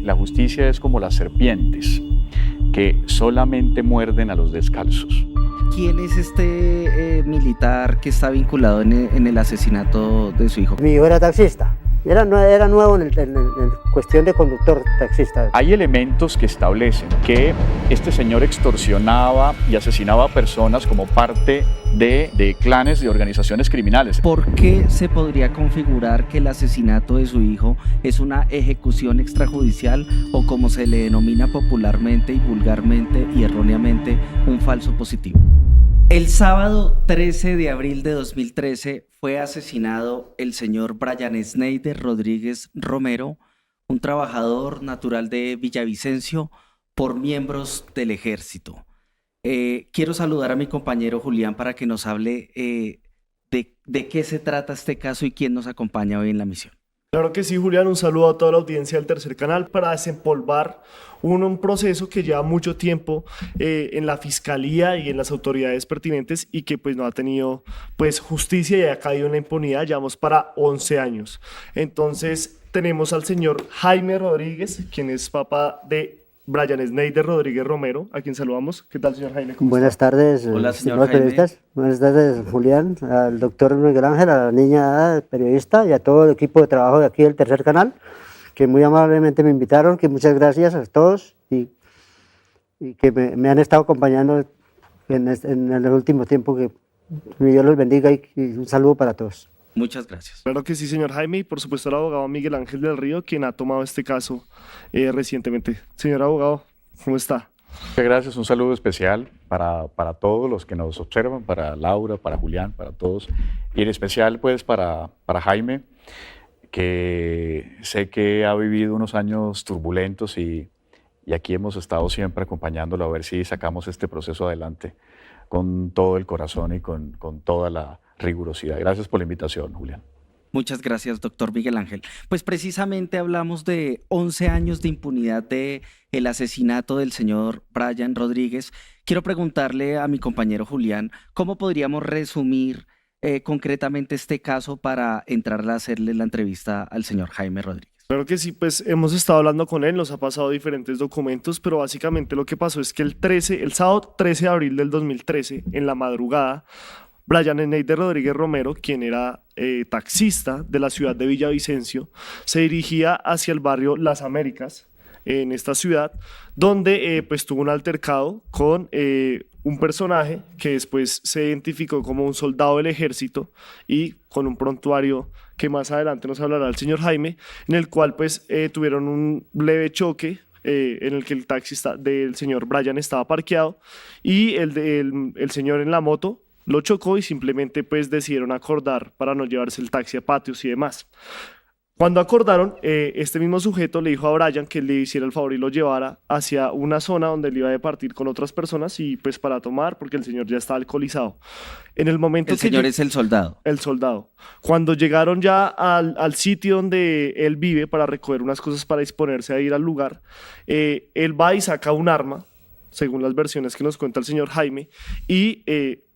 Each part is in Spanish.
la justicia es como las serpientes, que solamente muerden a los descalzos. ¿Quién es este militar que está vinculado en el asesinato de su hijo? Mi hijo era taxista, era nuevo en cuestión de conductor taxista. Hay elementos que establecen que este señor extorsionaba y asesinaba a personas como parte de clanes y organizaciones criminales. ¿Por qué se podría configurar que el asesinato de su hijo es una ejecución extrajudicial o, como se le denomina popularmente y vulgarmente y erróneamente, un falso positivo? El sábado 13 de abril de 2013 fue asesinado el señor Brian Schneider Rodríguez Romero, un trabajador natural de Villavicencio, por miembros del ejército. Quiero saludar a mi compañero Julián para que nos hable de qué se trata este caso y quién nos acompaña hoy en la misión. Claro que sí, Julián, un saludo a toda la audiencia del Tercer Canal para desempolvar un proceso que lleva mucho tiempo en la Fiscalía y en las autoridades pertinentes y que pues no ha tenido pues justicia y ha caído en la impunidad. Llevamos para 11 años. Entonces tenemos al señor Jaime Rodríguez, quien es papá de Brian Schneider Rodríguez Romero, a quien saludamos. ¿Qué tal, señor Jaime? Buenas tardes, hola, señor Jaime. Periodistas. Buenas tardes, Julián, al doctor Miguel Ángel, a la niña periodista y a todo el equipo de trabajo de aquí del Tercer Canal, que muy amablemente me invitaron, que muchas gracias a todos y que me han estado acompañando en el último tiempo. Que Dios los bendiga y un saludo para todos. Muchas gracias. Claro que sí, señor Jaime, y por supuesto el abogado Miguel Ángel del Río, quien ha tomado este caso recientemente. Señor abogado, ¿cómo está? Muchas gracias, un saludo especial para todos los que nos observan, para Laura, para Julián, para todos, y en especial pues para Jaime, que sé que ha vivido unos años turbulentos y aquí hemos estado siempre acompañándolo a ver si sacamos este proceso adelante con todo el corazón y con toda la rigurosidad. Gracias por la invitación, Julián. Muchas gracias, doctor Miguel Ángel. Pues precisamente hablamos de 11 años de impunidad de el asesinato del señor Brian Rodríguez. Quiero preguntarle a mi compañero Julián, ¿cómo podríamos resumir concretamente este caso para entrar a hacerle la entrevista al señor Jaime Rodríguez? Claro que sí, pues hemos estado hablando con él, nos ha pasado diferentes documentos, pero básicamente lo que pasó es que el sábado 13 de abril del 2013, en la madrugada, Brian Schneider Rodríguez Romero, quien era taxista de la ciudad de Villavicencio, se dirigía hacia el barrio Las Américas, en esta ciudad, donde pues tuvo un altercado con un personaje que después se identificó como un soldado del ejército y con un prontuario que más adelante nos hablará el señor Jaime, en el cual pues tuvieron un leve choque en el que el taxi del señor Brian estaba parqueado y el señor en la moto lo chocó y simplemente pues decidieron acordar para no llevarse el taxi a patios y demás. Cuando acordaron, este mismo sujeto le dijo a Brian que le hiciera el favor y lo llevara hacia una zona donde él iba a departir con otras personas y pues para tomar, porque el señor ya estaba alcoholizado. En el momento el señor es el soldado. El soldado. Cuando llegaron ya al sitio donde él vive para recoger unas cosas para disponerse a ir al lugar, él va y saca un arma, según las versiones que nos cuenta el señor Jaime, y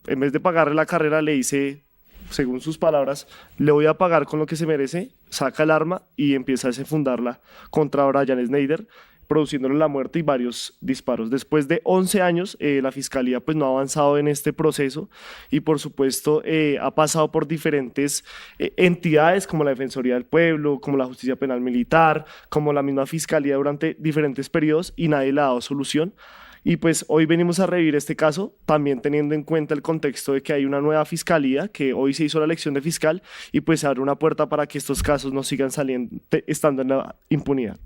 en vez de pagarle la carrera le dice, según sus palabras, le voy a pagar con lo que se merece, saca el arma y empieza a desenfundarla contra Brian Schneider, produciéndole la muerte y varios disparos. Después de 11 años, la Fiscalía pues, no ha avanzado en este proceso y por supuesto ha pasado por diferentes entidades como la Defensoría del Pueblo, como la Justicia Penal Militar, como la misma Fiscalía durante diferentes periodos y nadie le ha dado solución. Y pues hoy venimos a revivir este caso, también teniendo en cuenta el contexto de que hay una nueva fiscalía, que hoy se hizo la elección de fiscal y pues se abre una puerta para que estos casos no sigan saliendo, estando en la impunidad.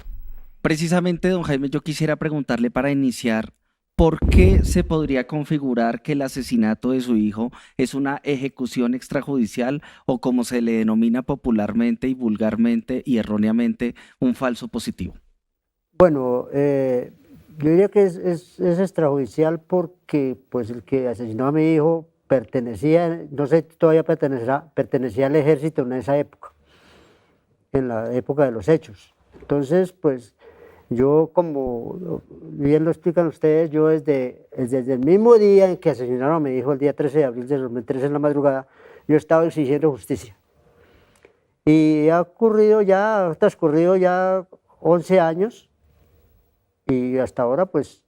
Precisamente, don Jaime, yo quisiera preguntarle para iniciar, ¿por qué se podría configurar que el asesinato de su hijo es una ejecución extrajudicial o, como se le denomina popularmente y vulgarmente y erróneamente, un falso positivo? Bueno, yo diría que es extrajudicial porque pues, el que asesinó a mi hijo pertenecía, no sé, todavía pertenecía al ejército en esa época, en la época de los hechos. Entonces, pues yo, como bien lo explican ustedes, yo desde el mismo día en que asesinaron a mi hijo, el día 13 de abril de 2013 en la madrugada, yo estaba exigiendo justicia. Y ha transcurrido ya 11 años y hasta ahora pues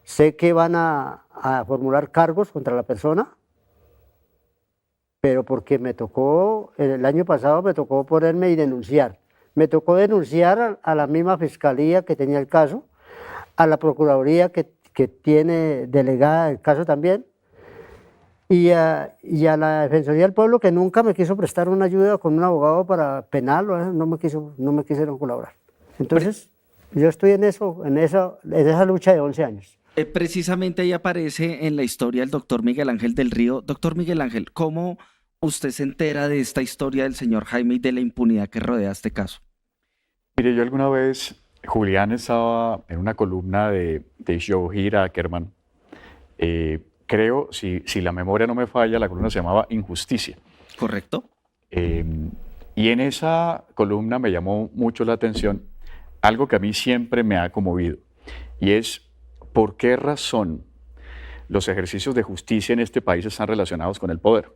sé que van a formular cargos contra la persona, pero porque me tocó, el año pasado me tocó ponerme y denunciar. Me tocó denunciar a la misma fiscalía que tenía el caso, a la procuraduría que tiene delegada el caso también, y a la Defensoría del Pueblo, que nunca me quiso prestar una ayuda con un abogado para penal, no me quisieron colaborar. Entonces, yo estoy en esa lucha de 11 años. Precisamente ahí aparece en la historia el doctor Miguel Ángel del Río. Doctor Miguel Ángel, ¿cómo usted se entera de esta historia del señor Jaime y de la impunidad que rodea este caso? Mire, yo alguna vez, Julián estaba en una columna de Yohir Ackerman. Creo, si la memoria no me falla, la columna se llamaba Injusticia. ¿Correcto? Y en esa columna me llamó mucho la atención algo que a mí siempre me ha conmovido, y es por qué razón los ejercicios de justicia en este país están relacionados con el poder.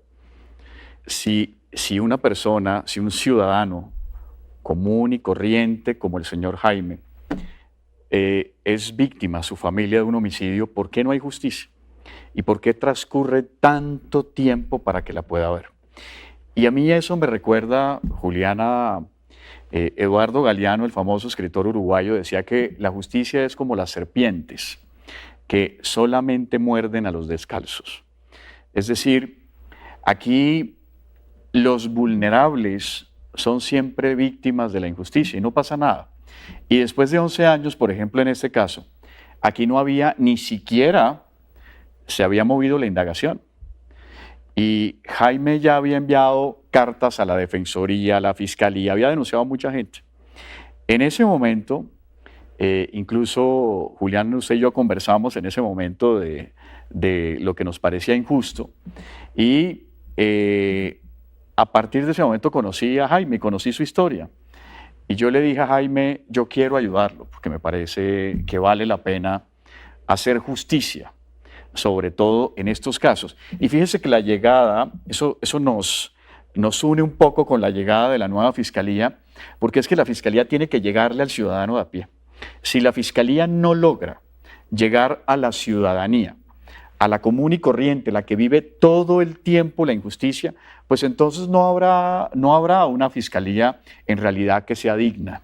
Si una persona, si un ciudadano común y corriente como el señor Jaime es víctima, su familia, de un homicidio, ¿por qué no hay justicia? ¿Y por qué transcurre tanto tiempo para que la pueda haber? Y a mí eso me recuerda, Juliana, Eduardo Galeano, el famoso escritor uruguayo, decía que la justicia es como las serpientes que solamente muerden a los descalzos. Es decir, aquí los vulnerables son siempre víctimas de la injusticia y no pasa nada. Y después de 11 años, por ejemplo, en este caso, aquí no había ni siquiera se había movido la indagación. Y Jaime ya había enviado cartas a la Defensoría, a la Fiscalía, había denunciado a mucha gente. En ese momento, incluso Julián, usted y yo conversamos en ese momento de lo que nos parecía injusto, y a partir de ese momento conocí a Jaime, conocí su historia. Y yo le dije a Jaime, yo quiero ayudarlo, porque me parece que vale la pena hacer justicia, sobre todo en estos casos. Y fíjese que la llegada, eso nos une un poco con la llegada de la nueva Fiscalía, porque es que la Fiscalía tiene que llegarle al ciudadano de a pie. Si la Fiscalía no logra llegar a la ciudadanía, a la común y corriente, la que vive todo el tiempo la injusticia, pues entonces no habrá una Fiscalía en realidad que sea digna.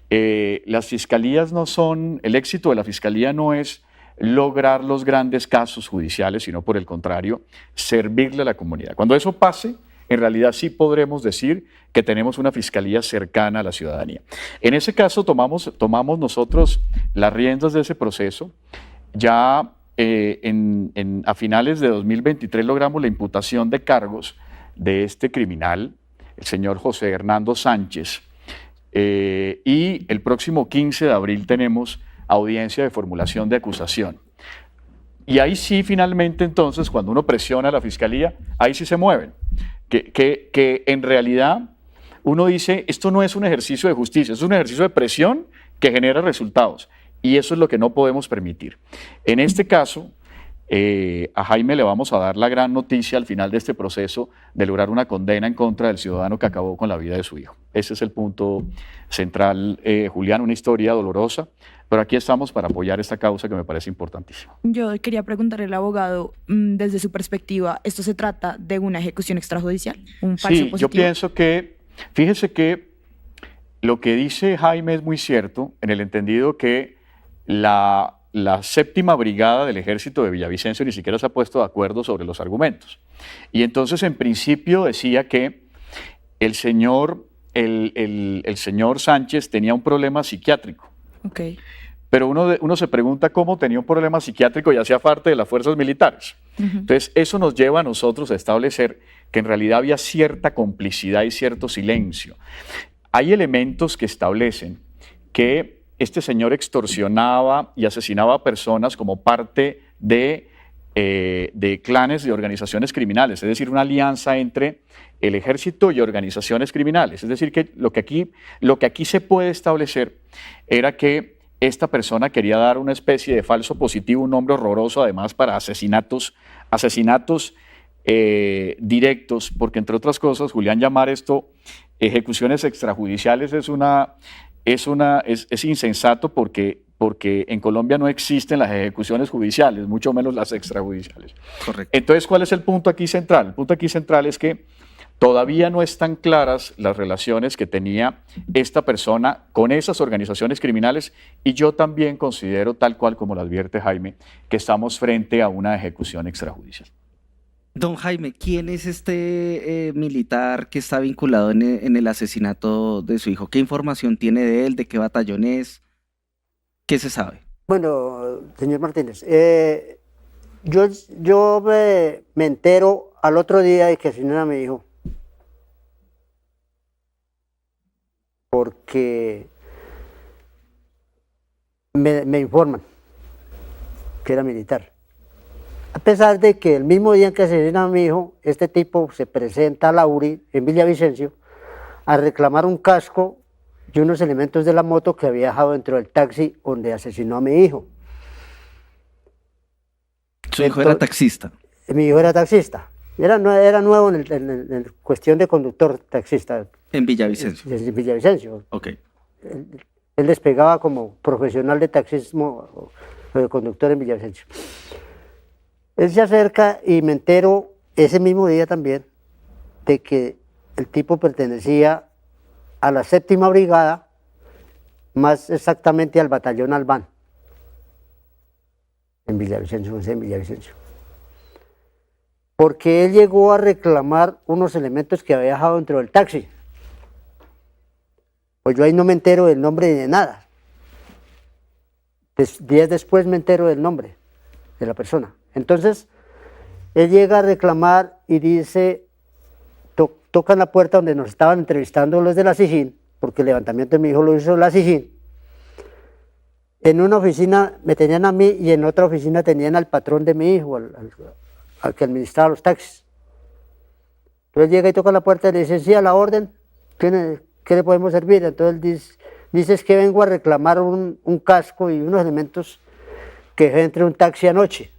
Las fiscalías no son, el éxito de la Fiscalía no es lograr los grandes casos judiciales, sino por el contrario, servirle a la comunidad. Cuando eso pase, en realidad sí podremos decir que tenemos una fiscalía cercana a la ciudadanía. En ese caso tomamos nosotros las riendas de ese proceso. Ya a finales de 2023 logramos la imputación de cargos de este criminal, el señor José Hernando Sánchez, y el próximo 15 de abril tenemos audiencia de formulación de acusación. Y ahí sí, finalmente, entonces, cuando uno presiona a la Fiscalía, ahí sí se mueven. Que en realidad uno dice, esto no es un ejercicio de justicia, es un ejercicio de presión que genera resultados. Y eso es lo que no podemos permitir. En este caso, a Jaime le vamos a dar la gran noticia al final de este proceso de lograr una condena en contra del ciudadano que acabó con la vida de su hijo. Ese es el punto central, Julián, una historia dolorosa, pero aquí estamos para apoyar esta causa que me parece importantísima. Yo quería preguntarle al abogado, desde su perspectiva, ¿esto se trata de una ejecución extrajudicial? ¿Un falso positivo? Yo pienso que, fíjese que lo que dice Jaime es muy cierto, en el entendido que la séptima brigada del ejército de Villavicencio ni siquiera se ha puesto de acuerdo sobre los argumentos. Y entonces, en principio, decía que el señor Sánchez tenía un problema psiquiátrico. Okay. Pero uno se pregunta cómo tenía un problema psiquiátrico y hacía parte de las fuerzas militares. Entonces, eso nos lleva a nosotros a establecer que en realidad había cierta complicidad y cierto silencio. Hay elementos que establecen que este señor extorsionaba y asesinaba a personas como parte de clanes de organizaciones criminales, es decir, una alianza entre el ejército y organizaciones criminales. Es decir, que lo que aquí se puede establecer era que esta persona quería dar una especie de falso positivo, un nombre horroroso además para asesinatos directos, porque entre otras cosas, Julián, llamar esto ejecuciones extrajudiciales es insensato porque porque en Colombia no existen las ejecuciones judiciales, mucho menos las extrajudiciales. Correcto. Entonces, ¿cuál es el punto aquí central? El punto aquí central es que todavía no están claras las relaciones que tenía esta persona con esas organizaciones criminales, y yo también considero, tal cual como lo advierte Jaime, que estamos frente a una ejecución extrajudicial. Don Jaime, ¿quién es este militar que está vinculado en el asesinato de su hijo? ¿Qué información tiene de él? ¿De qué batallón es? ¿Qué se sabe? Bueno, señor Martínez, yo me entero al otro día de que asesinaron a mi hijo, porque me informan que era militar. A pesar de que el mismo día en que asesinan a mi hijo, este tipo se presenta a Lauri en Villavicencio a reclamar un casco y unos elementos de la moto que había dejado dentro del taxi donde asesinó a mi hijo. Su hijo era taxista. Mi hijo era taxista. Era nuevo en cuestión de conductor taxista. En Villavicencio. En Villavicencio. Ok. Él despegaba como profesional de taxismo o de conductor en Villavicencio. Él se acerca y me entero ese mismo día también de que el tipo pertenecía a la 7ª Brigada, más exactamente al batallón Albán, en Villavicencio. Porque él llegó a reclamar unos elementos que había dejado dentro del taxi. Pues yo ahí no me entero del nombre ni de nada. Días después me entero del nombre de la persona. Entonces, él llega a reclamar y dice, tocan la puerta donde nos estaban entrevistando los de la SIJIN, porque el levantamiento de mi hijo lo hizo la SIJIN. En una oficina me tenían a mí y en otra oficina tenían al patrón de mi hijo, al que administraba los taxis. Entonces llega y toca la puerta y le dice, sí, a la orden, ¿qué le podemos servir? Entonces dice, es que vengo a reclamar un casco y unos elementos que dejé entre un taxi anoche.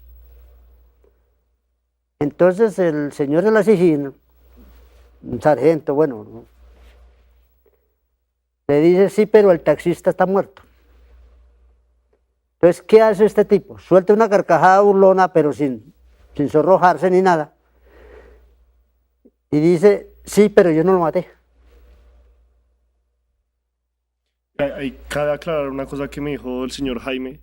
Entonces el señor de la SIJIN, un sargento, bueno, ¿no?, le dice, sí, pero el taxista está muerto. Entonces, ¿qué hace este tipo? Suelta una carcajada burlona, pero sin sonrojarse ni nada, y dice, sí, pero yo no lo maté. Ahí cabe aclarar una cosa que me dijo el señor Jaime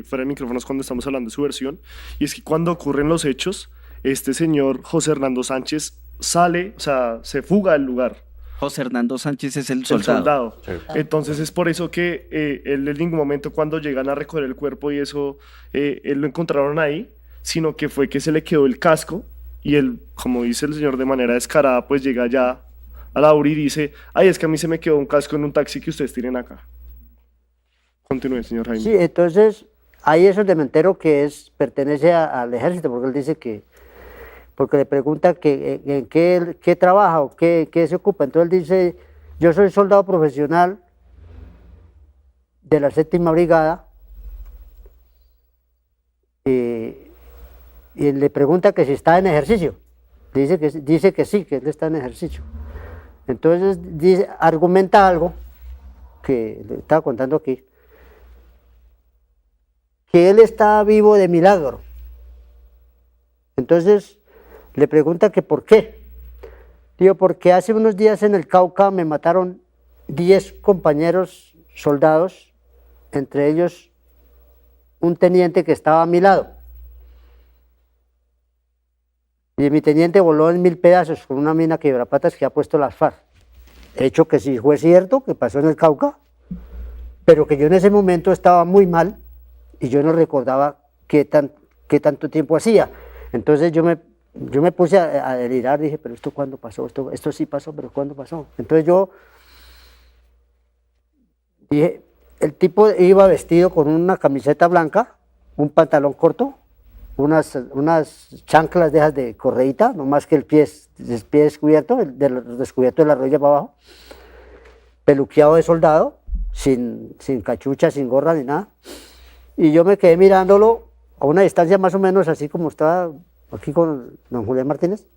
fuera de micrófonos cuando estamos hablando de su versión, y es que cuando ocurren los hechos, este señor José Hernando Sánchez sale, o sea, se fuga del lugar. José Hernando Sánchez es el El soldado. soldado. Sí. Entonces es por eso que él en ningún momento cuando llegan a recoger el cuerpo y eso, él lo encontraron ahí, sino que fue que se le quedó el casco y él, como dice el señor de manera descarada, pues llega ya a Lauri y dice, ay, es que a mí se me quedó un casco en un taxi que ustedes tienen acá. Continúe, señor Jaime. Sí, entonces ahí es donde me entero que pertenece al ejército, porque él dice porque le pregunta en qué trabaja o qué se ocupa. Entonces él dice, yo soy soldado profesional de la 7ª Brigada, y le pregunta que si está en ejercicio. Dice que sí, que él está en ejercicio. Entonces argumenta algo que le estaba contando aquí, que él está vivo de milagro. Entonces le pregunta que por qué. Digo, porque hace unos días en el Cauca me mataron 10 compañeros soldados, entre ellos un teniente que estaba a mi lado. Y mi teniente voló en 1000 pedazos con una mina quebrapatas que ha puesto las FARC. Hecho que sí fue cierto, que pasó en el Cauca, pero que yo en ese momento estaba muy mal y yo no recordaba qué tanto tiempo hacía. Entonces yo me puse a delirar, dije, pero ¿esto cuándo pasó? Esto sí pasó, pero ¿cuándo pasó? Entonces yo dije, el tipo iba vestido con una camiseta blanca, un pantalón corto, unas chanclas de esas de correíta, no más que el pie descubierto, descubierto de la rodilla para abajo, peluqueado de soldado, sin cachucha, sin gorra ni nada. Y yo me quedé mirándolo a una distancia más o menos así como estaba aquí con don Julián Martínez,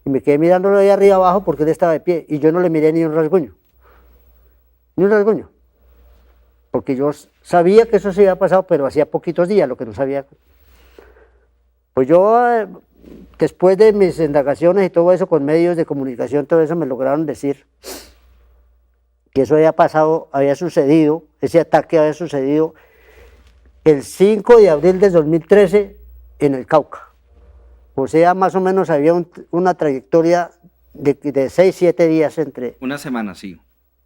y me quedé mirándolo de ahí arriba abajo porque él estaba de pie, y yo no le miré ni un rasguño, ni un rasguño. porque yo sabía que eso se había pasado, pero hacía poquitos días, lo que no sabía. Pues yo, después de mis indagaciones y todo eso, con medios de comunicación, todo eso, me lograron decir que eso había pasado, había sucedido, ese ataque había sucedido el 5 de abril de 2013 en el Cauca. O sea, más o menos había una trayectoria de 6, 7 días Una semana, sí.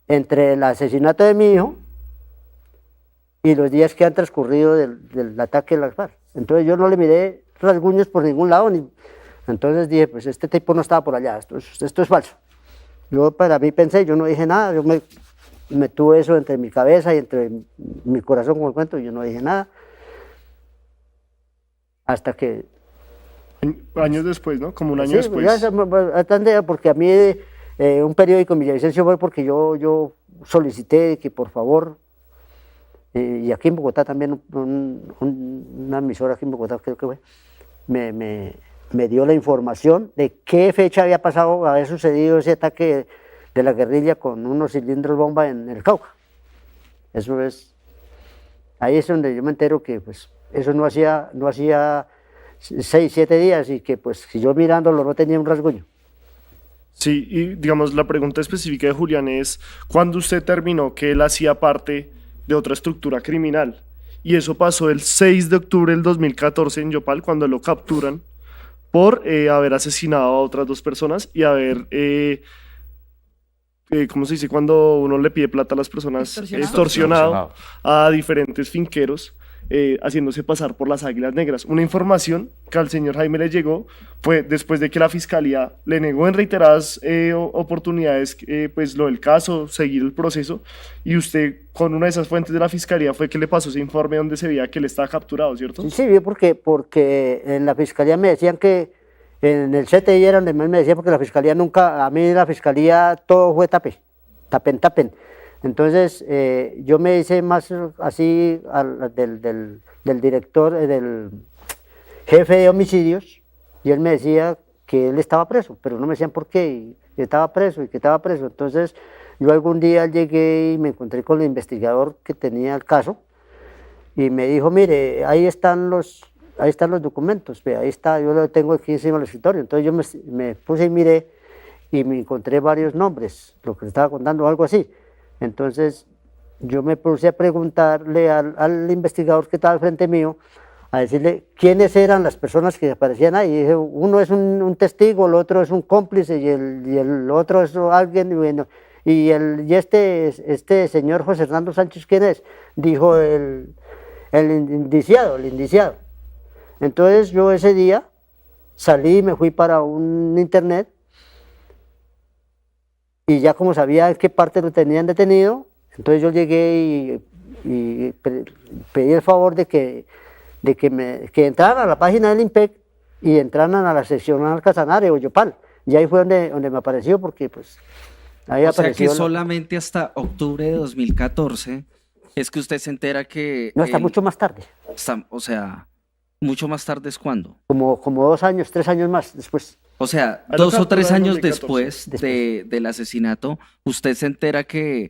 entre el asesinato de mi hijo y los días que han transcurrido del ataque de las FARC. Entonces yo no le miré rasguños por ningún lado, entonces dije, pues este tipo no estaba por allá, esto es falso. Yo para mí pensé, yo no dije nada, yo me tuve eso entre mi cabeza y entre mi corazón, como el cuento, yo no dije nada. Hasta que... Años después, ¿no? Como un año Sí, después. porque a mí un periódico en Villavicencio fue porque yo solicité que por favor, y aquí en Bogotá también, una emisora aquí en Bogotá creo que fue, me dio la información de qué fecha había pasado, había sucedido ese ataque de la guerrilla con unos cilindros bomba en el Cauca. Eso es, ahí es donde yo me entero que pues eso no hacía 6, 7 días y que pues si yo mirándolo no tenía un rasguño. Sí, y digamos, la pregunta específica de Julián es, ¿cuándo usted terminó que él hacía parte de otra estructura criminal? Y eso pasó el 6 de octubre del 2014 en Yopal, cuando lo capturan por haber asesinado a otras 2 personas y haber, ¿cómo se dice? Cuando uno le pide plata a las personas, extorsionado a diferentes finqueros, haciéndose pasar por las Águilas Negras. Una información que al señor Jaime le llegó fue después de que la fiscalía le negó en reiteradas oportunidades pues lo del caso, seguir el proceso, y usted con una de esas fuentes de la fiscalía fue que le pasó ese informe donde se veía que él estaba capturado, ¿cierto? Sí, vi porque en la fiscalía me decían que en el CTI era donde me decían, porque la fiscalía nunca, a mí la fiscalía todo fue tapen. Entonces yo me hice más así del director, del jefe de homicidios, y él me decía que él estaba preso, pero no me decían por qué, y que estaba preso. Entonces yo algún día llegué y me encontré con el investigador que tenía el caso, y me dijo, mire, ahí están los documentos, ve, ahí está, yo lo tengo aquí encima del escritorio. Entonces yo me puse y miré, y me encontré varios nombres, lo que le estaba contando, algo así. Entonces yo me puse a preguntarle al investigador que estaba al frente mío, a decirle quiénes eran las personas que aparecían ahí. Y dije, uno es un testigo, el otro es un cómplice y el otro es alguien. Bueno, y este señor José Hernando Sánchez, ¿quién es? Dijo el indiciado. Entonces yo ese día salí y me fui para un internet, y ya como sabía en qué parte lo tenían detenido, entonces yo llegué y pedí el favor de que entraran a la página del IMPEC y entraran a la seccional Casanare o Yopal. Y ahí fue donde me apareció, porque pues ahí apareció. O sea que solamente hasta octubre de 2014 es que usted se entera que... No, está mucho más tarde. O sea, mucho más tarde es cuándo. Como 2 años, 3 años más después. O sea, A lo 2 o 3 capturaron en años 2014. después del asesinato, usted se entera que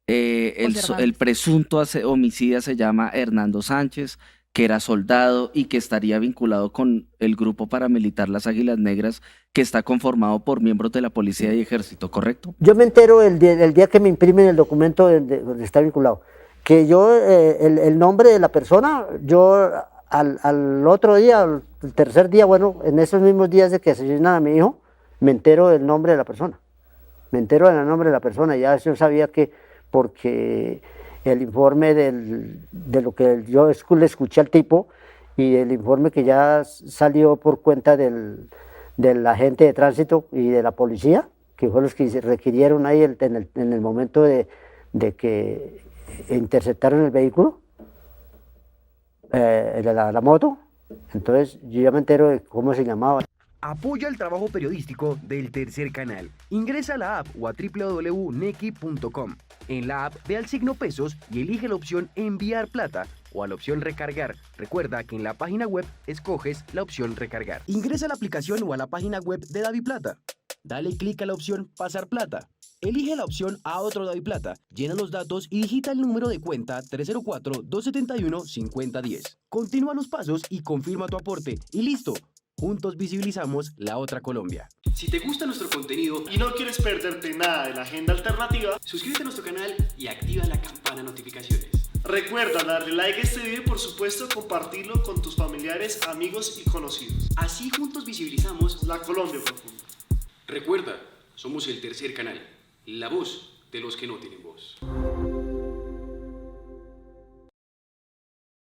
el presunto homicida se llama Hernando Sánchez, que era soldado y que estaría vinculado con el grupo paramilitar Las Águilas Negras, que está conformado por miembros de la policía y ejército, ¿correcto? Yo me entero el día que me imprimen el documento donde está vinculado, que yo, el nombre de la persona, yo al otro día, el tercer día, bueno, en esos mismos días de que asesinan a mi hijo, me entero del nombre de la persona. Ya yo sabía que, porque el informe de lo que yo le escuché al tipo, y el informe que ya salió por cuenta del agente de tránsito y de la policía, que fueron los que se requirieron ahí en el momento de que interceptaron el vehículo, la moto. Entonces yo ya me entero de cómo se llamaba. Apoya el trabajo periodístico del Tercer Canal. Ingresa a la app o a www.nequi.com. En la app ve al signo pesos y elige la opción enviar plata o a la opción recargar. Recuerda que en la página web escoges la opción recargar. Ingresa a la aplicación o a la página web de DaviPlata. dale clic a la opción Pasar plata. Elige la opción A otro DaviPlata, llena los datos y digita el número de cuenta 304-271-5010. Continúa los pasos y confirma tu aporte y listo. Juntos visibilizamos la otra Colombia. Si te gusta nuestro contenido Y no quieres perderte nada de la agenda alternativa, suscríbete a nuestro canal y activa la campana de notificaciones. recuerda darle like a este video y por supuesto compartirlo con tus familiares, amigos y conocidos. Así juntos visibilizamos. La Colombia profunda. Recuerda, somos el tercer canal, la voz de los que no tienen voz.